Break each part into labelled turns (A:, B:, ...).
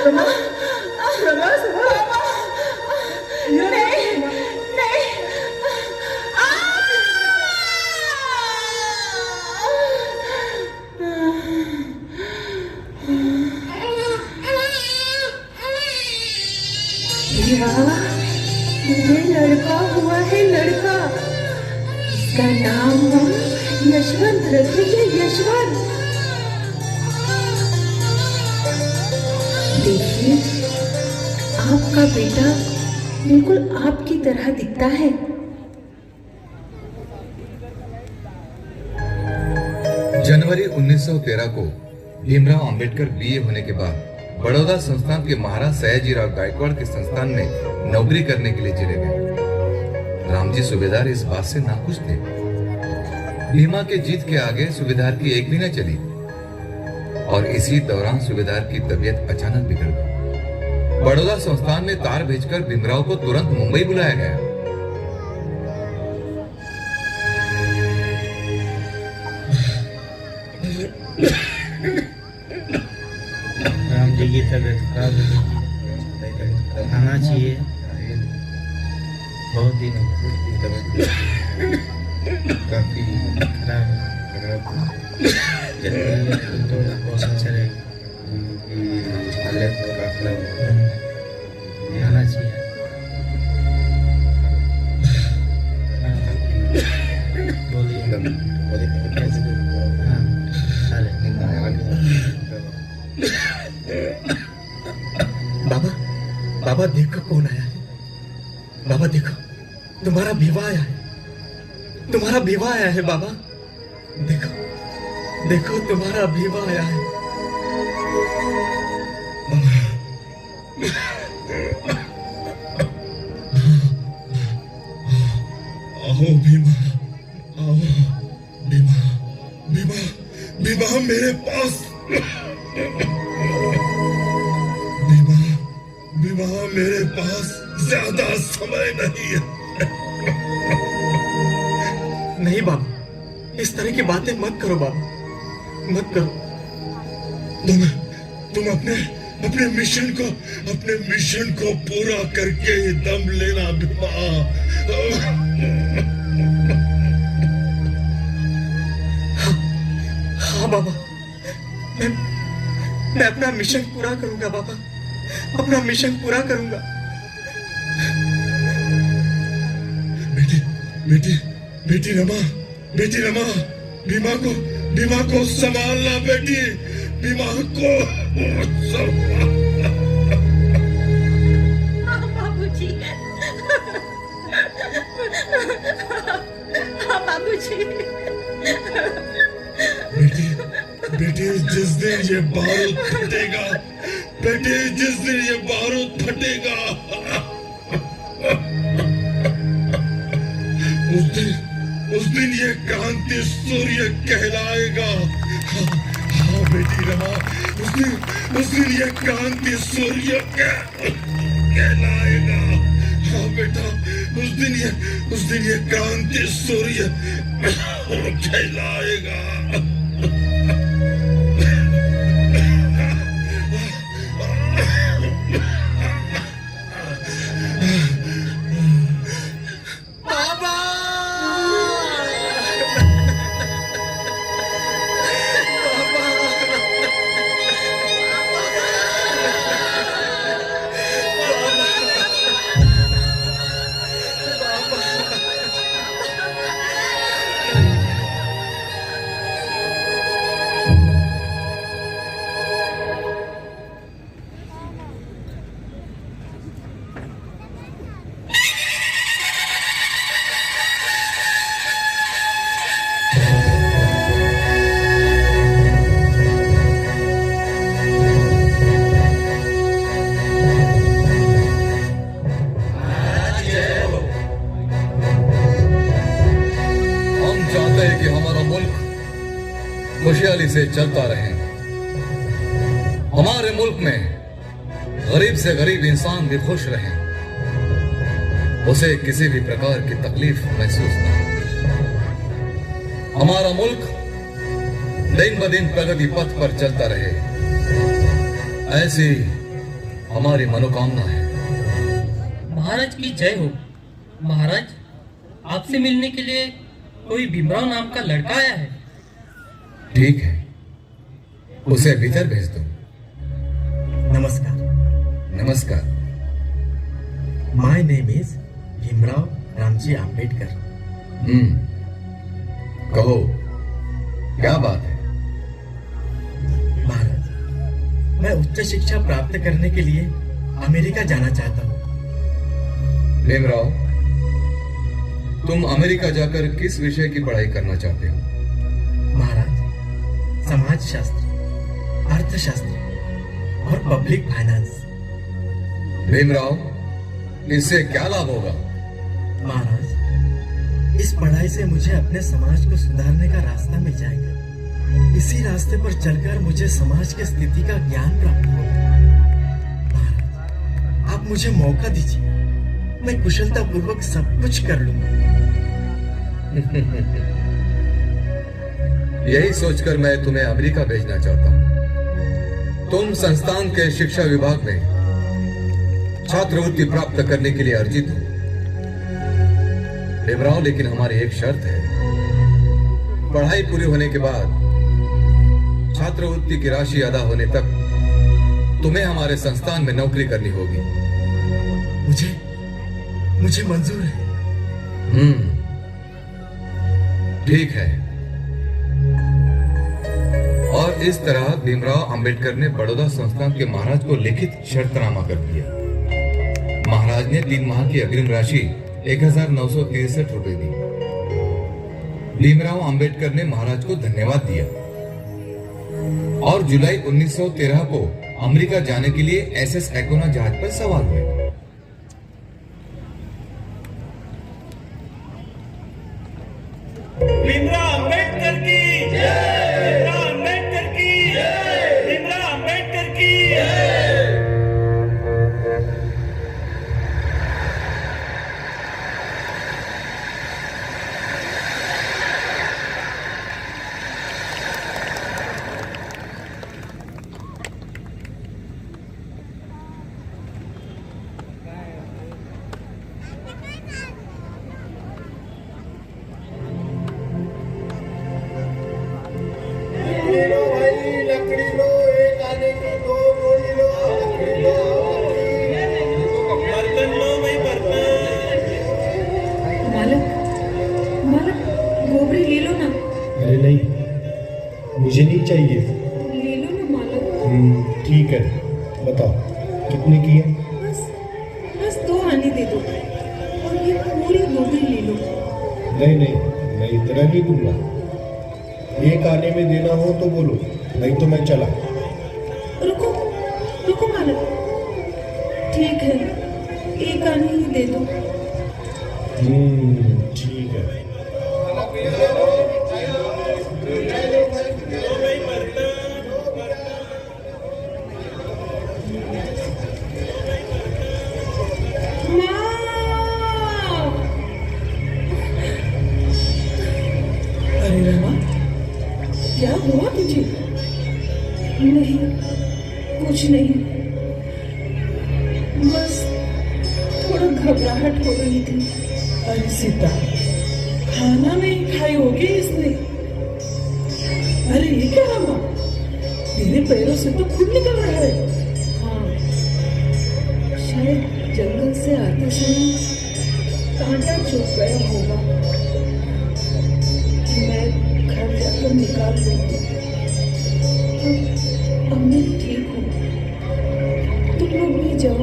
A: रमा रमा रमा
B: नहीं नहीं
A: ये लड़का हुआ है, लड़का। इसका नाम हम यशवंत रखेंगे, यशवंत। देखिए, आपका बेटा बिल्कुल आपकी तरह दिखता है।
C: जनवरी 1913 को भीमराव अंबेडकर बीए होने के बाद बड़ौदा संस्थान के महाराज सयाजीराव गायकवाड़ के संस्थान में नौकरी करने के लिए चले गए। रामजी सूबेदार इस बात से नाखुश थे। भीमा के जीत के आगे सूबेदार की एक भी न चली और इसी दौरान सूबेदार की तबीयत अचानक बिगड़ गई। बड़ौदा संस्थान ने तार भेजकर भीमराव को तुरंत मुंबई बुलाया गया।
D: राम जी की तबीयत खराब है, आना चाहिए। बहुत दिन हो गए, तबीयत काफी खराब है। जल्दी तो बहुत अच्छा रहेगा। हालत काफी आना चाहिए। बोलिए कैसे?
E: बाबा, बाबा देखो कौन आया है। बाबा देखो, तुम्हारा विवाह आया है, तुम्हारा विवाह आया है। बाबा देखो, देखो तुम्हारा विवाह आया है। आओ भीमा, आओ भीमा, भीमा, भीमा मेरे पास। विवाह मेरे पास ज्यादा समय नहीं है। नहीं बाबा, इस तरह की बातें मत करो बाबा, मत करो। तुम अपने मिशन को पूरा करके ही दम लेना भीमा। हाँ बाबा, मैं अपना मिशन पूरा करूंगा बाबा, अपना मिशन पूरा करूंगा। बेटी रमा, भीमा को संभालना बेटी, भीमा को संभाल।
B: हाँ बाबूजी, हाँ बाबूजी।
E: बेटी जिस दिन ये बारूद फटेगा, बेटी जिस दिन ये बारूद फटेगा, उस दिन ये क्रांति सूर्य कहलाएगा। हाँ बेटी रमा, उस दिन ये क्रांति सूर्य कहलाएगा। हाँ बेटा, उस दिन ये क्रांति सूर्य कहलाएगा।
C: खुशहाली से चलता रहे। हमारे मुल्क में गरीब से गरीब इंसान भी खुश रहे, उसे किसी भी प्रकार की तकलीफ महसूस न हो। हमारा मुल्क दिन ब दिन प्रगति पथ पर चलता रहे, हमारी मनोकामना है।
F: महाराज की जय हो। महाराज, आपसे मिलने के लिए कोई भीमराव नाम का लड़का आया है।
C: ठीक है, उसे भीतर भेज दो।
E: नमस्कार।
C: नमस्कार।
E: My name is Bhimrao Ramji Ambedkar.
C: कहो, क्या बात है?
E: महाराज, मैं उच्च शिक्षा प्राप्त करने के लिए अमेरिका जाना चाहता हूँ।
C: भीमराव, तुम अमेरिका जाकर किस विषय की पढ़ाई करना चाहते हो?
E: महाराज, समाज शास्त्र, अर्थशास्त्र और पब्लिक फाइनेंस।
C: भीमराव, इससे क्या लाभ होगा?
E: महाराज, इस पढ़ाई से मुझे अपने समाज को सुधारने का रास्ता मिल जाएगा। इसी रास्ते पर चलकर मुझे समाज की स्थिति का ज्ञान प्राप्त होगा। महाराज, आप मुझे मौका दीजिए, मैं कुशलता पूर्वक सब कुछ कर लूंगा।
C: यही सोचकर मैं तुम्हें अमेरिका भेजना चाहता हूं। तुम संस्थान के शिक्षा विभाग में छात्रवृत्ति प्राप्त करने के लिए अर्जित हो। भीमराव, लेकिन हमारी एक शर्त है। पढ़ाई पूरी होने के बाद छात्रवृत्ति की राशि अदा होने तक तुम्हें हमारे संस्थान में नौकरी करनी होगी।
E: मुझे मंजूर है।
C: ठीक है। और इस तरह भीमराव अंबेडकर ने बड़ौदा संस्थान के महाराज को लिखित शर्तनामा कर दिया। महाराज ने 3 माह की अग्रिम राशि 1963 रुपए दी। भीमराव अंबेडकर ने महाराज को धन्यवाद दिया और जुलाई 1913 को अमेरिका जाने के लिए SS एकोना जहाज पर सवार हुए।
D: भीमराव अंबेडकर की जय। भीमराव अंबेडकर की जय। भीमराव अंबेडकर की जय।
A: गोबरी ले लो ना।
G: अरे नहीं, मुझे नहीं चाहिए।
A: ले लो ना मालक।
G: ठीक है, बताओ कितने की है?
A: बस 2 आने दे दो और ये पूरी गोबरी ले लो।
G: नहीं नहीं, मैं इतना नहीं दूंगा। 1 आने में देना हो तो बोलो, नहीं तो मैं चला।
A: रुको रुको मालक, ठीक है 1 आने ही दे दो।
G: ठीक है।
A: अरे रमा, क्या हुआ तुझे? नहीं, कुछ नहीं, बस थोड़ा घबराहट हो रही थी। अरे सीता, खाना नहीं खाई होगी इसने। अरे ये क्या रमा, तेरे पैरों से तो खून निकल रहा है। हाँ, शायद जंगल से आते समय कांटा चुभ गया होगा। मैं घर जाकर निकाल लूंगी। अब मैं ठीक हूँ, तुम लोग भी जाओ,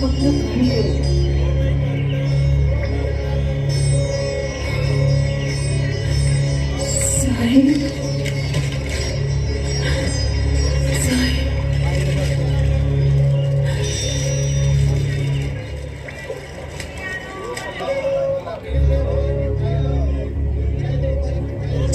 A: अपना काम करो। साहिब,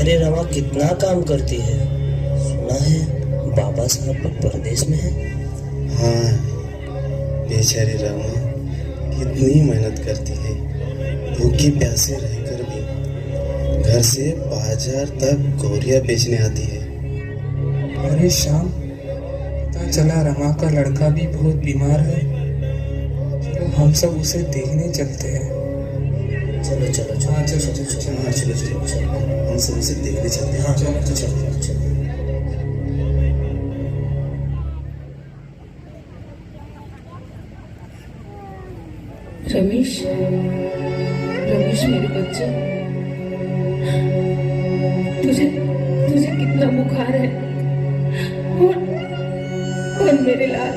H: अरे रमा कितना काम करती है। सुना है बाबा साहब परदेश में है।
I: हाँ, बेचारी रमा कितनी मेहनत करती है। भूखी प्यासे रहकर भी घर से बाजार तक गौरिया बेचने आती है।
H: अरे शाम,
I: चला रमा का लड़का भी बहुत बीमार है, हम सब उसे देखने चलते हैं।
H: चलो चलो चलो
I: हाँ चलो चलो चलो हाँ चलो चलो चलो हम सब उसे देखने चलते हैं। हाँ चलो चलो चलो।
A: रमेश, रमेश मेरे बच्चे, तुझे तुझे कितना बुखार है। और मेरे लाल,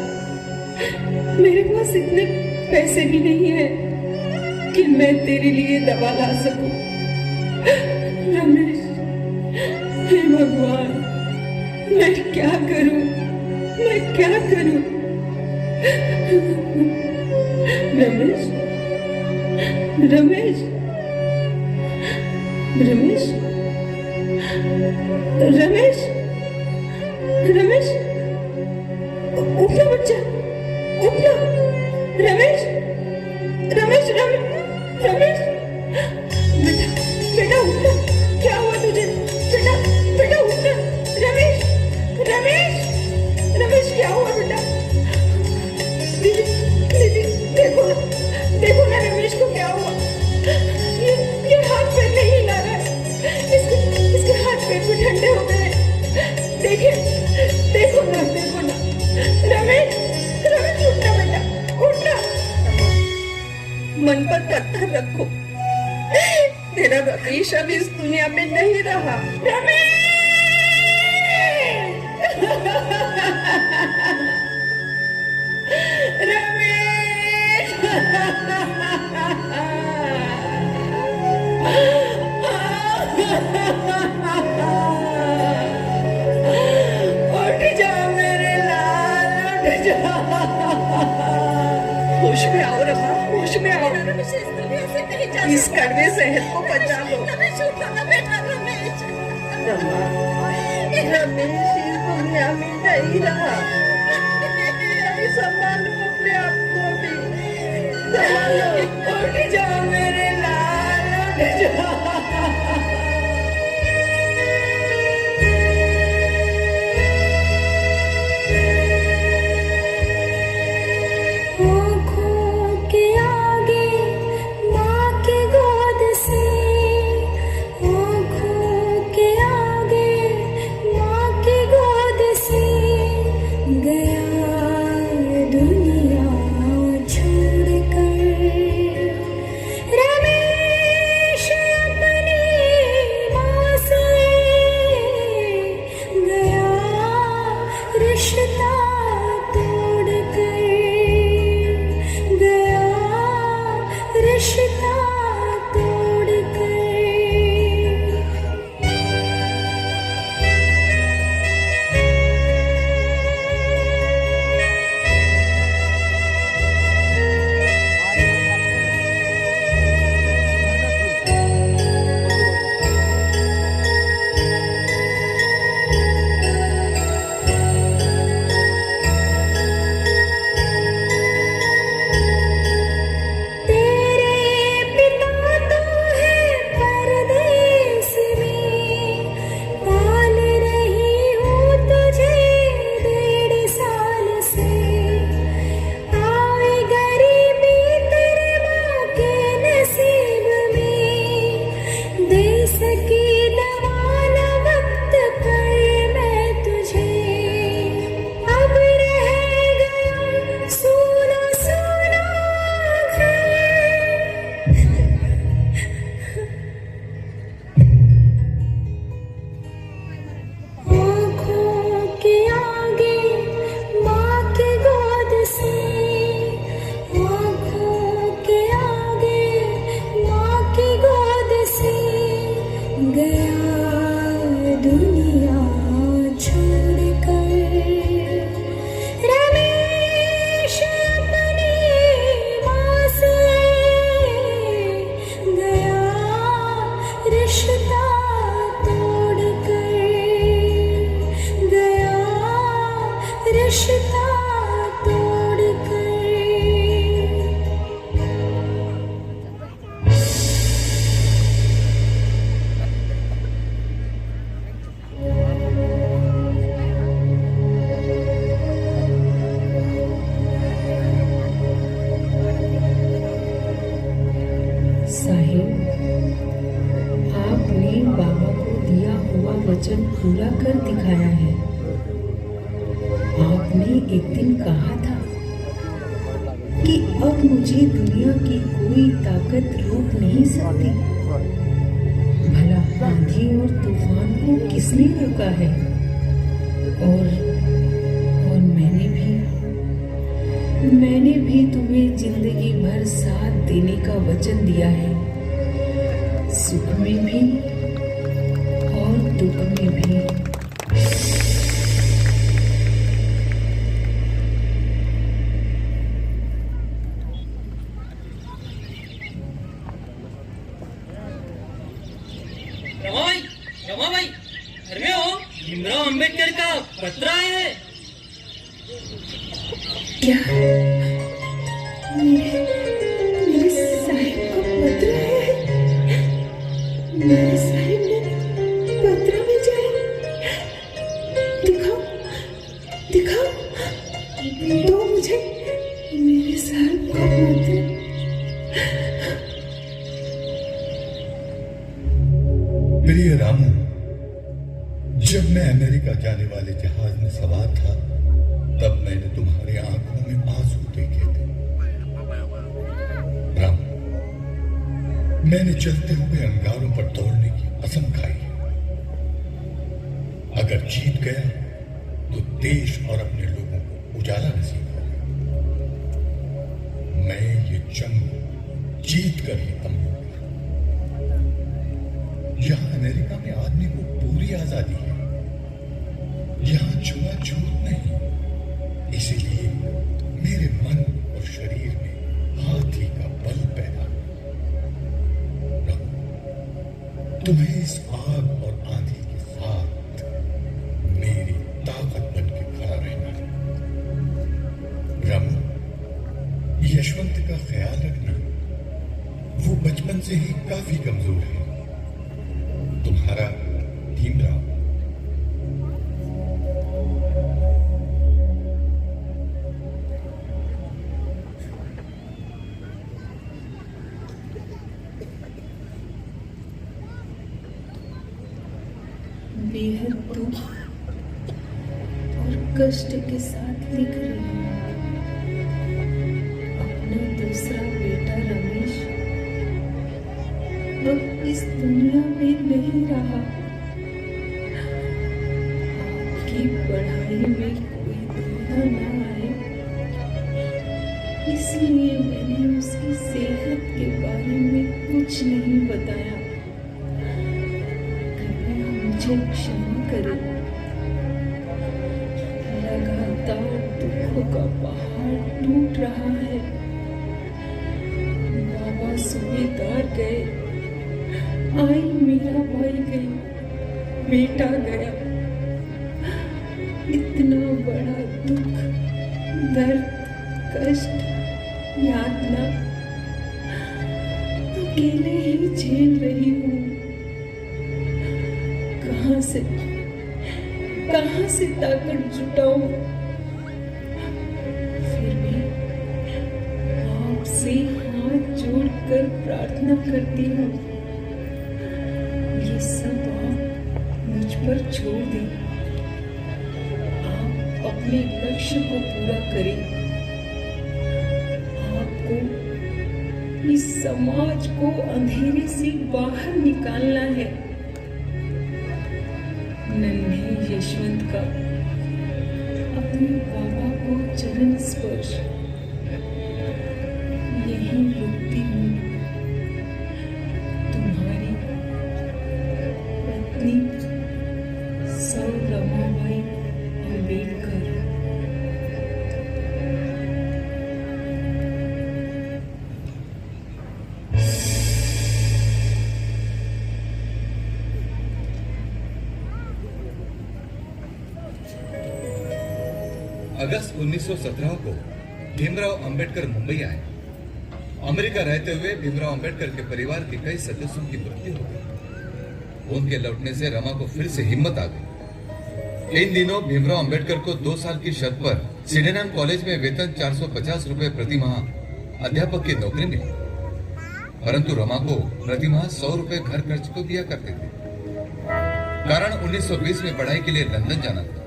A: मेरे पास इतने पैसे भी नहीं है कि मैं तेरे लिए दवा ला सकूं। रमेश, हे भगवान, मैं क्या करूं, मैं क्या करूं। रमेश, रमेश, रमेश, रमेश, रमेश, उठना बच्चा, उठना। रमेश, रमेश, रमेश, बेटा, बेटा उठना। क्या हुआ तुझे? बेटा, बेटा उठना। रमेश, रमेश, रमेश, क्या हुआ बेटा? दीदी, दीदी, देखो ना, देखो ना रमेश को क्या हुआ। ये हाथ पैर नहीं हिला रहा है। इसके हाथ पैर भी ठंडे हो गए। देखिए, देखो ना, देखो ना। रमेश, रमेश उठना बेटा, उठना। मन पर पत्थर रखो, तेरा रमेश अब इस दुनिया में नहीं रहा। रमेश, रमेश, उठ जा मेरे लाल, उठ जा। होश में आओ रमा, होश में आओ।
B: रमेश इस दुनिया से नहीं जा
A: इस कड़वे शहर को बचा लो।
B: रमेश उठो ना बेटा, रमेश।
A: रमा, रमेश इस दुनिया में नहीं रहा। अभी संभालो अपने आप को भी, संभालो। उठ जाओ मेरे लाल, उठ जाओ।
B: आँखों के आगे माँ की गोद से, आँखों के आगे माँ की गोद से गया दुनिया छोड़कर। रमेश अपनी
J: वचन पूरा कर दिखाया है। आपने एक दिन कहा था कि अब मुझे दुनिया की कोई ताकत रोक नहीं सकती। भला आंधी और तूफान को किसने रोका है? और मैंने भी तुम्हें जिंदगी भर साथ देने का वचन दिया है, सुख में भी और दुख में भी।
F: रमा भाई, घर में हो? भीमराव अंबेडकर का पत्र आया है।
J: क्या? मेरे साहिब को पत्र है? मेरे साहिब ने पत्र भेजा है? दिखाओ, दिखाओ, दो मुझे मेरे साहिब का पत्र।
G: प्रिय रामू, जब मैं अमेरिका जाने वाले जहाज में सवार था, तब मैंने तुम्हारी आंखों में आंसू देखे थे। राम, मैंने चलते हुए अंगारों पर दौड़ने की कसम खाई है। अगर जीत गया तो देश और अपने लोगों को उजाला नसीब होगा। मैं ये जंग जीत कर ही कम लूंगा। यहां अमेरिका में आदमी को पूरी आजादी है, यहां छुआछूत नहीं। इसीलिए मेरे मन और शरीर में हाथी का बल पैदा हुआ। तुम्हें इस आग और आंधी के साथ मेरी ताकत बन के खड़ा रहना है। रमू, यशवंत का ख्याल रखना, वो बचपन से ही काफी कमजोर है। तुम्हारा भीमराव।
J: बेहद दुख और कष्ट के साथ लिख रही हूँ। अपना दूसरा बेटा रमेश अब इस दुनिया में नहीं रहा। आपकी पढ़ाई में कोई दुविधा न आए, इसलिए मैंने उसकी सेहत के बारे में कुछ नहीं बताया। मुझे क्षमा करें। लगातार दुखों का पहाड़ टूट रहा है। बाबा सूबेदार गए, आई मीरा भाई गई, बेटा गया। इतना बड़ा दुख, दर्द, कष्ट, यातना अकेले ही झेल रही हूँ। कहां से ताकत जुटाऊं? फिर भी आपसे हाथ जोड़कर प्रार्थना करती हूँ, ये सब आप मुझ पर छोड़ दें। आप अपने लक्ष्य को पूरा करें। आपको इस समाज को अंधेरे से बाहर निकालना है। नन्हे यशवंत का अपने बाबा को चरण स्पर्श। यही रुकती हूँ। तुम्हारी पत्नी सौ रमाबाई अम्बेडकर।
C: अगस्त 1917 को भीमराव अंबेडकर मुंबई आए। अमेरिका रहते हुए भीमराव अंबेडकर के परिवार के कई सदस्यों की मृत्यु हो गई। उनके लौटने से रमा को फिर से हिम्मत आ गई। इन दिनों भीमराव अंबेडकर को 2 साल की शर्त पर सिडेनहम कॉलेज में वेतन 450 रुपए प्रति माह अध्यापक की नौकरी मिली, परंतु रमा को प्रति माह 100 रुपए घर खर्च को दिया करते थे। कारण 1920 में पढ़ाई के लिए लंदन जाना था।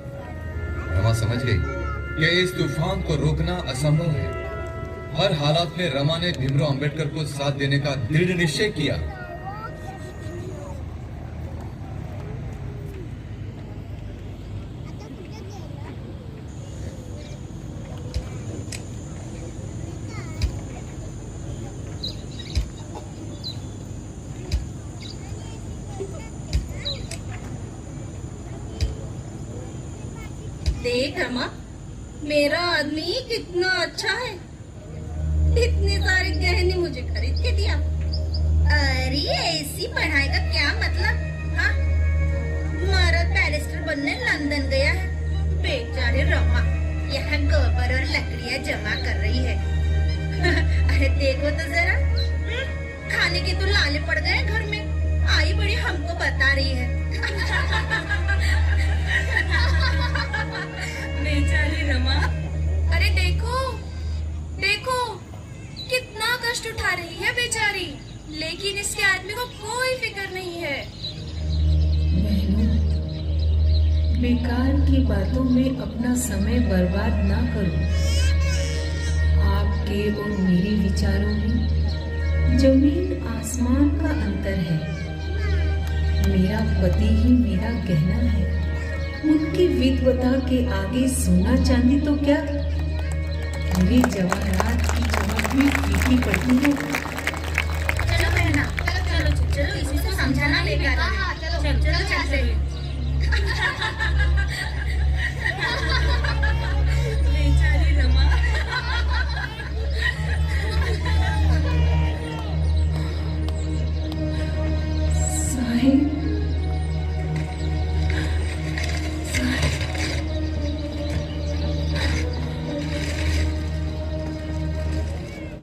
C: रमा समझ गई कि इस तूफान को रोकना असंभव है। हर हालात में रमा ने भीमराव अंबेडकर को साथ देने का दृढ़ निश्चय किया।
K: देख रमा, मेरा आदमी कितना अच्छा है। इतने सारे गहने मुझे खरीद के दिया। अरे ऐसी पढ़ाई का क्या मतलब? हाँ, मर्द बैरिस्टर बनने लंदन गया है। बेचारे रमा यहाँ गोबर और लकड़ियाँ जमा कर रही है। अरे देखो तो जरा, खाने के तो लाले पड़ गए घर में। आई बड़ी हमको बता रही है। बेचारी रमा, अरे देखो देखो कितना कष्ट उठा रही है बेचारी, लेकिन इसके आदमी को कोई फिक्र नहीं है।
J: बहनों, बेकार की बातों में अपना समय बर्बाद ना करो। आपके और मेरे विचारों में जमीन आसमान का अंतर है। मेरा पति ही मेरा गहना है। उनकी विधवता के आगे सोना चांदी तो क्या, मेरे जवाहरात की चमक भी फीकी पड़ती है।
K: चलो बहना, चलो चलो चलो, इसी से समझाना बेकार है।